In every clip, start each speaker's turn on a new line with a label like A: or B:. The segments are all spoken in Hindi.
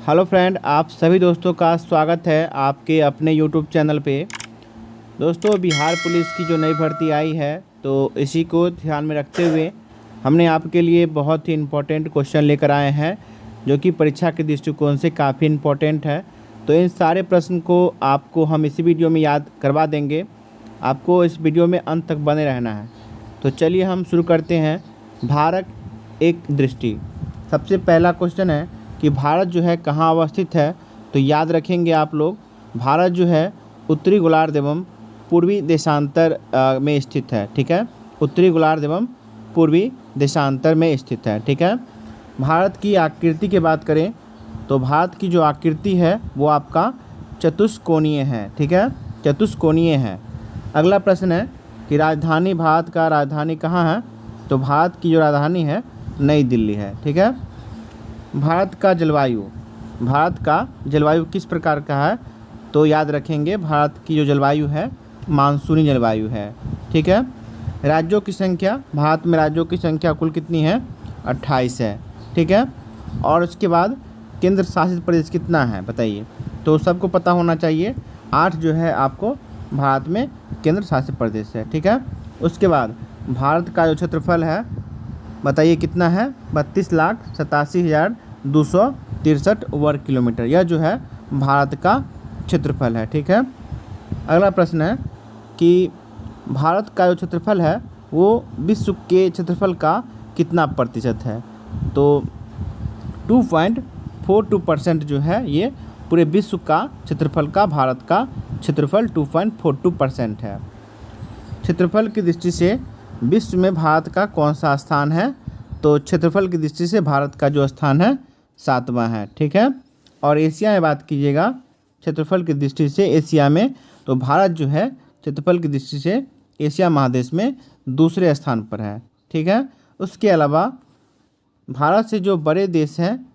A: हेलो फ्रेंड, आप सभी दोस्तों का स्वागत है आपके अपने यूट्यूब चैनल पे। दोस्तों, बिहार पुलिस की जो नई भर्ती आई है तो इसी को ध्यान में रखते हुए हमने आपके लिए बहुत ही इम्पोर्टेंट क्वेश्चन लेकर आए हैं जो कि परीक्षा के दृष्टिकोण से काफ़ी इम्पोर्टेंट है। तो इन सारे प्रश्न को आपको हम इसी वीडियो में याद करवा देंगे। आपको इस वीडियो में अंत तक बने रहना है। तो चलिए हम शुरू करते हैं। भारत एक दृष्टि। सबसे पहला क्वेश्चन है कि भारत जो है कहाँ अवस्थित है। तो याद रखेंगे आप लोग, भारत जो है उत्तरी गोलार्ध एवं पूर्वी देशांतर में स्थित है। ठीक है, उत्तरी गोलार्ध एवं पूर्वी देशांतर में स्थित है। ठीक है। भारत की आकृति की बात करें तो भारत की जो आकृति है वो आपका चतुष्कोणीय है। ठीक है, चतुष्कोणीय है। अगला प्रश्न है कि राजधानी, भारत का राजधानी कहाँ है। तो भारत की जो राजधानी है नई दिल्ली है। ठीक है। भारत का जलवायु, भारत का जलवायु किस प्रकार का है। तो याद रखेंगे भारत की जो जलवायु है मानसूनी जलवायु है। ठीक है। राज्यों की संख्या, भारत में राज्यों की संख्या कुल कितनी है, 28 है। ठीक है। और उसके बाद केंद्र शासित प्रदेश कितना है बताइए। तो सबको पता होना चाहिए, 8 जो है आपको भारत में केंद्र शासित प्रदेश है। ठीक है। उसके बाद भारत का जो क्षेत्रफल है बताइए कितना है, 32,87,263 वर्ग किलोमीटर। यह जो है भारत का क्षेत्रफल है। ठीक है। अगला प्रश्न है कि भारत का जो क्षेत्रफल है वो विश्व के क्षेत्रफल का कितना प्रतिशत है। तो 2.42% जो है ये पूरे विश्व का क्षेत्रफल का भारत का क्षेत्रफल 2.42% है। क्षेत्रफल की दृष्टि से विश्व में भारत का कौन सा स्थान है। तो क्षेत्रफल की दृष्टि से भारत का जो स्थान है 7वां है। ठीक है। और एशिया में बात कीजिएगा क्षेत्रफल की दृष्टि से एशिया में, तो भारत जो है क्षेत्रफल की दृष्टि से एशिया महादेश में दूसरे स्थान पर है। ठीक है। उसके अलावा भारत से जो बड़े देश हैं,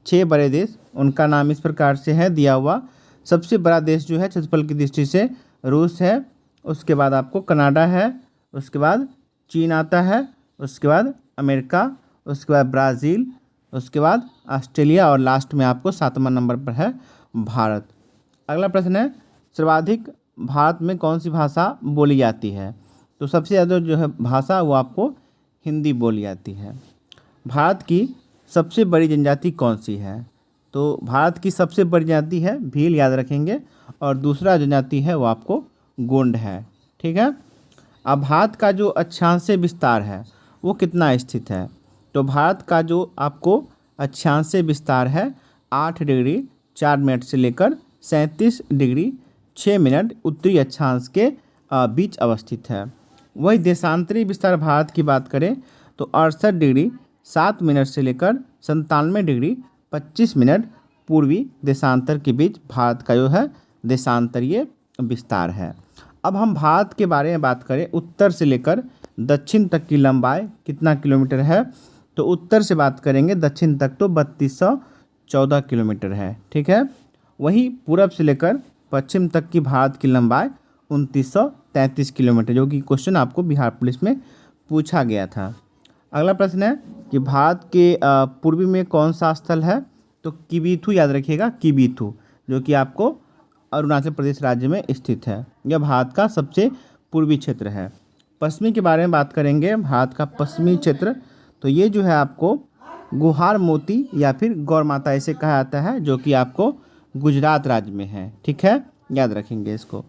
A: 6 बड़े देश, उनका नाम इस प्रकार से है दिया हुआ। सबसे बड़ा देश जो है क्षेत्रफल की दृष्टि से रूस है। उसके बाद आपको कनाडा है। उसके बाद चीन आता है। उसके बाद अमेरिका। उसके बाद ब्राज़ील। उसके बाद ऑस्ट्रेलिया और लास्ट में आपको 7वां नंबर पर है भारत। अगला प्रश्न है सर्वाधिक भारत में कौन सी भाषा बोली जाती है। तो सबसे ज़्यादा जो है भाषा वो आपको हिंदी बोली जाती है। भारत की सबसे बड़ी जनजाति कौन सी है। तो भारत की सबसे बड़ी जनजाति है भील, याद रखेंगे। और दूसरा जनजाति है वो आपको गोंड है। ठीक है। अब भारत का जो अक्षांशीय विस्तार है वो कितना स्थित है। तो भारत का जो आपको अक्षांशीय विस्तार है 8 डिग्री 4 मिनट से लेकर 37 डिग्री 6 मिनट उत्तरी अक्षांश के बीच अवस्थित है। वही देशांतरी विस्तार भारत की बात करें तो 68 डिग्री 7 मिनट से लेकर 97 डिग्री 25 मिनट पूर्वी देशांतर के बीच भारत का जो है देशांतरीय विस्तार है। अब हम भारत के बारे में बात करें, उत्तर से लेकर दक्षिण तक की लंबाई कितना किलोमीटर है। तो उत्तर से बात करेंगे दक्षिण तक तो 3214 किलोमीटर है। ठीक है। वहीं पूरब से लेकर पश्चिम तक की भारत की लंबाई 2933 किलोमीटर, जो कि क्वेश्चन आपको बिहार पुलिस में पूछा गया था। अगला प्रश्न है कि भारत के पूर्वी में कौन सा स्थल है। तो किबीथु, याद रखिएगा किबीथु, जो कि आपको अरुणाचल प्रदेश राज्य में स्थित है। यह भारत का सबसे पूर्वी क्षेत्र है। पश्चिमी के बारे में बात करेंगे, भारत का पश्चिमी क्षेत्र, तो ये जो है आपको गुहार मोती या फिर गौर माता इसे कहा जाता है, जो कि आपको गुजरात राज्य में है। ठीक है, याद रखेंगे इसको।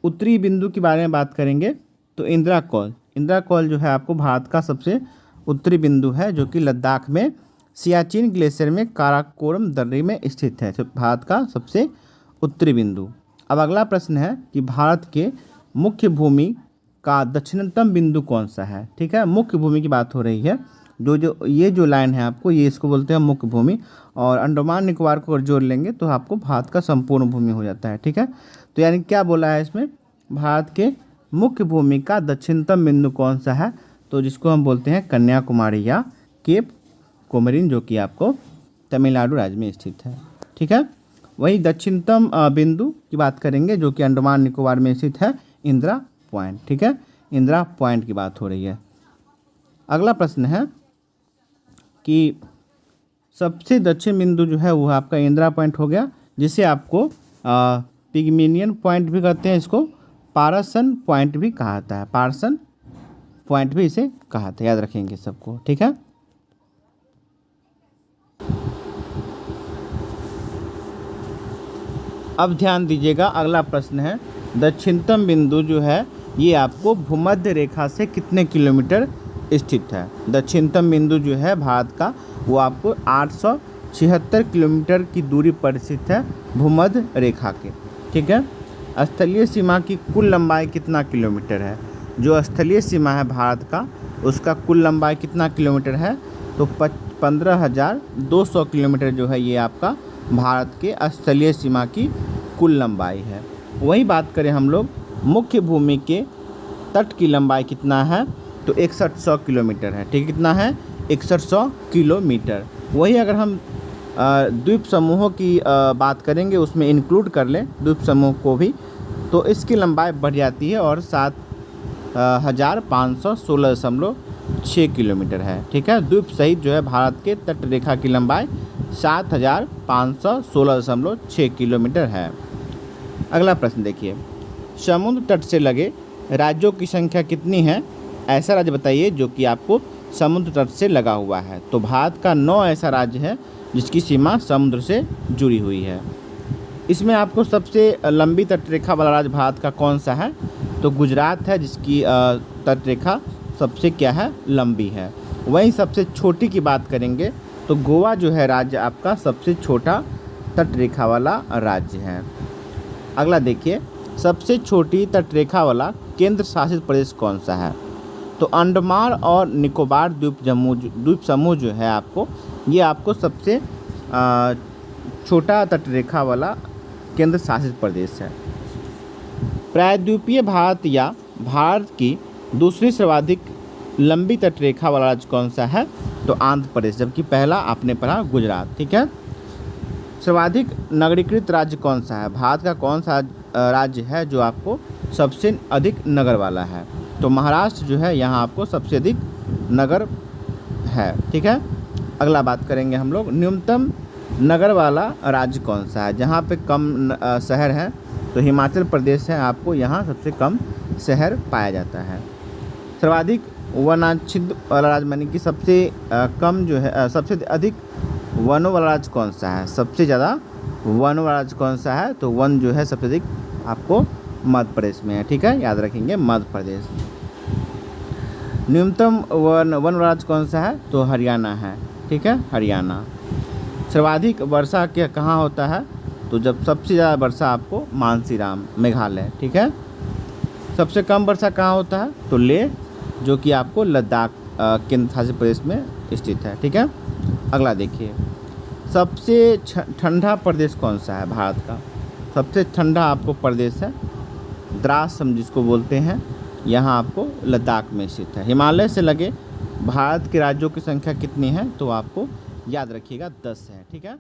A: उत्तरी बिंदु के बारे में बात करेंगे तो इंदिरा कौल, इंदिरा कौल जो है आपको भारत का सबसे उत्तरी बिंदु है, जो कि लद्दाख में सियाचिन ग्लेशियर में काराकोरम दर्रे में स्थित है। तो भारत का सबसे उत्तरी बिंदु। अब अगला प्रश्न है कि भारत के मुख्य भूमि का दक्षिणतम बिंदु कौन सा है। ठीक है, मुख्य भूमि की बात हो रही है। ये जो लाइन है आपको, ये इसको बोलते हैं मुख्य भूमि। और अंडमान निकोबार को अगर जोड़ लेंगे तो आपको भारत का संपूर्ण भूमि हो जाता है। ठीक है। तो यानी क्या बोला है इसमें, भारत के मुख्य भूमि का दक्षिणतम बिंदु कौन सा है। तो जिसको हम बोलते हैं कन्याकुमारी या केप कोमरिन, जो कि आपको तमिलनाडु राज्य में स्थित है। ठीक है। वही दक्षिणतम बिंदु की बात करेंगे जो कि अंडमान निकोबार में स्थित है, इंदिरा पॉइंट। ठीक है, इंदिरा पॉइंट की बात हो रही है। अगला प्रश्न है कि सबसे दक्षिण बिंदु जो है वो आपका इंदिरा पॉइंट हो गया, जिसे आपको पिगमेलियन पॉइंट भी कहते हैं, इसको पारसन पॉइंट भी कहा जाता है, पारसन पॉइंट भी इसे कहा जाता है, याद रखेंगे सबको, ठीक है। अब ध्यान दीजिएगा, अगला प्रश्न है दक्षिणतम बिंदु जो है ये आपको भूमध्य रेखा से कितने किलोमीटर स्थित है। दक्षिणतम बिंदु जो है भारत का वो आपको 876 किलोमीटर की दूरी पर स्थित है भूमध्य रेखा के, ठीक है। स्थलीय सीमा की कुल लंबाई कितना किलोमीटर है। जो स्थलीय सीमा है भारत का उसका कुल लंबाई कितना किलोमीटर है, तो 15,200 किलोमीटर जो है ये आपका भारत के स्थलीय सीमा की कुल लंबाई है। वही बात करें हम लोग मुख्य भूमि के तट की लंबाई कितना है, तो 6100 किलोमीटर है, ठीक, कितना है 6100 किलोमीटर। वही अगर हम द्वीप समूहों की बात करेंगे, उसमें इंक्लूड कर लें द्वीप समूह को भी, तो इसकी लंबाई बढ़ जाती है और 7,516.6 किलोमीटर है, ठीक है। द्वीप सहित जो है भारत के तट रेखा की लंबाई 7,516.6 किलोमीटर है। अगला प्रश्न देखिए, समुद्र तट से लगे राज्यों की संख्या कितनी है। ऐसा राज्य बताइए जो कि आपको समुद्र तट से लगा हुआ है। तो भारत का 9 ऐसा राज्य है जिसकी सीमा समुद्र से जुड़ी हुई है। इसमें आपको सबसे लंबी तटरेखा वाला राज्य भारत का कौन सा है, तो गुजरात है, जिसकी तटरेखा सबसे क्या है, लंबी है। वहीं सबसे छोटी की बात करेंगे तो गोवा जो है राज्य आपका सबसे छोटा तटरेखा वाला राज्य है। अगला देखिए, सबसे छोटी तटरेखा वाला केंद्र शासित प्रदेश कौन सा है। तो अंडमान और निकोबार द्वीप समूह जो है आपको, ये आपको सबसे छोटा तटरेखा वाला केंद्र शासित प्रदेश है। प्रायद्वीपीय भारत या भारत की दूसरी सर्वाधिक लंबी तटरेखा वाला राज्य कौन सा है, तो आंध्र प्रदेश, जबकि पहला आपने पढ़ा गुजरात, ठीक है। सर्वाधिक नगरीकृत राज्य कौन सा है। भारत का कौन सा राज्य है जो आपको सबसे अधिक नगर वाला है, तो महाराष्ट्र जो है यहाँ आपको सबसे अधिक नगर है, ठीक है। अगला बात करेंगे हम लोग न्यूनतम नगर वाला राज्य कौन सा है, जहाँ पे कम शहर है, तो हिमाचल प्रदेश है आपको, यहाँ सबसे कम शहर पाया जाता है। सर्वाधिक वनाच्छिद्र वाला राज्य मानी कि सबसे कम जो है सबसे अधिक वनों वाला राज्य कौन सा है, सबसे ज़्यादा वन वाला राज्य कौन सा है, तो वन जो है सबसे अधिक आपको मध्य प्रदेश में है, ठीक है, याद रखेंगे मध्य प्रदेश। न्यूनतम वन राज्य कौन सा है, तो हरियाणा है, ठीक है, हरियाणा। सर्वाधिक वर्षा क्या कहाँ होता है, तो जब सबसे ज़्यादा वर्षा आपको मानसीराम मेघालय, ठीक है। सबसे कम वर्षा कहाँ होता है, तो लेह, जो कि आपको लद्दाख केंद्र शासित प्रदेश में स्थित है, ठीक है। अगला देखिए, सबसे ठंडा प्रदेश कौन सा है भारत का। सबसे ठंडा आपको प्रदेश है द्रास हम जिसको बोलते हैं, यहाँ आपको लद्दाख में स्थित है। हिमालय से लगे भारत के राज्यों की संख्या कितनी है, तो आपको याद रखिएगा 10 है, ठीक है।